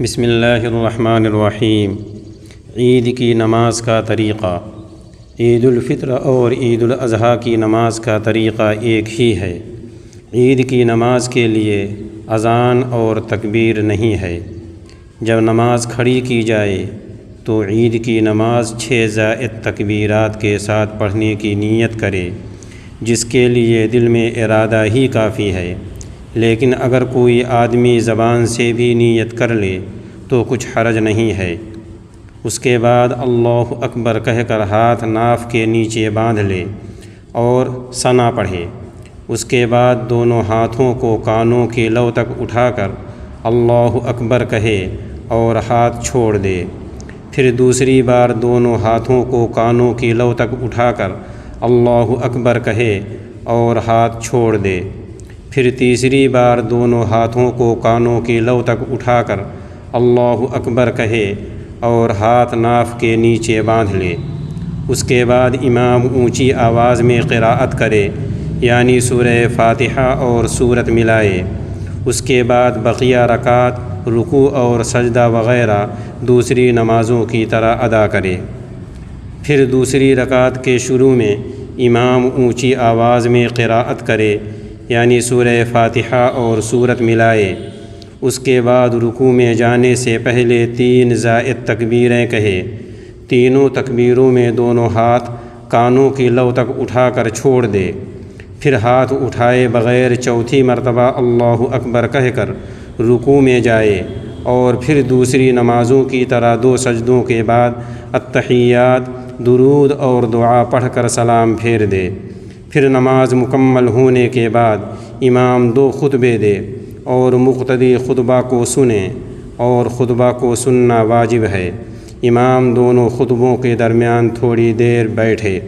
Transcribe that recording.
بسم اللہ الرحمن الرحیم۔ عید کی نماز کا طریقہ۔ عید الفطر اور عید الاضحیٰ کی نماز کا طریقہ ایک ہی ہے۔ عید کی نماز کے لیے اذان اور تکبیر نہیں ہے۔ جب نماز کھڑی کی جائے تو عید کی نماز 6 زائد تکبیرات کے ساتھ پڑھنے کی نیت کرے، جس کے لیے دل میں ارادہ ہی کافی ہے۔ لیکن اگر کوئی آدمی زبان سے بھی نیت کر لے تو کچھ حرج نہیں ہے۔ اس کے بعد اللہ اکبر کہہ کر ہاتھ ناف کے نیچے باندھ لے اور ثنا پڑھے۔ اس کے بعد دونوں ہاتھوں کو کانوں کی لو تک اٹھا کر اللہ اکبر کہے اور ہاتھ چھوڑ دے۔ پھر دوسری بار دونوں ہاتھوں کو کانوں کی لو تک اٹھا کر اللہ اکبر کہے اور ہاتھ چھوڑ دے۔ پھر تیسری بار دونوں ہاتھوں کو کانوں کی لو تک اٹھا کر اللہ اکبر کہے اور ہاتھ ناف کے نیچے باندھ لے۔ اس کے بعد امام اونچی آواز میں قراءت کرے، یعنی سورہ فاتحہ اور سورت ملائے۔ اس کے بعد بقیہ رکعات، رکوع اور سجدہ وغیرہ دوسری نمازوں کی طرح ادا کرے۔ پھر دوسری رکعت کے شروع میں امام اونچی آواز میں قراءت کرے، یعنی سورہ فاتحہ اور سورت ملائے۔ اس کے بعد رکوع میں جانے سے پہلے 3 زائد تکبیریں کہے۔ تینوں تکبیروں میں دونوں ہاتھ کانوں کی لو تک اٹھا کر چھوڑ دے۔ پھر ہاتھ اٹھائے بغیر چوتھی مرتبہ اللہ اکبر کہہ کر رکوع میں جائے، اور پھر دوسری نمازوں کی طرح 2 سجدوں کے بعد التحیات، درود اور دعا پڑھ کر سلام پھیر دے۔ پھر نماز مکمل ہونے کے بعد امام 2 خطبے دے اور مقتدی خطبہ کو سنے، اور خطبہ کو سننا واجب ہے۔ امام دونوں خطبوں کے درمیان تھوڑی دیر بیٹھے۔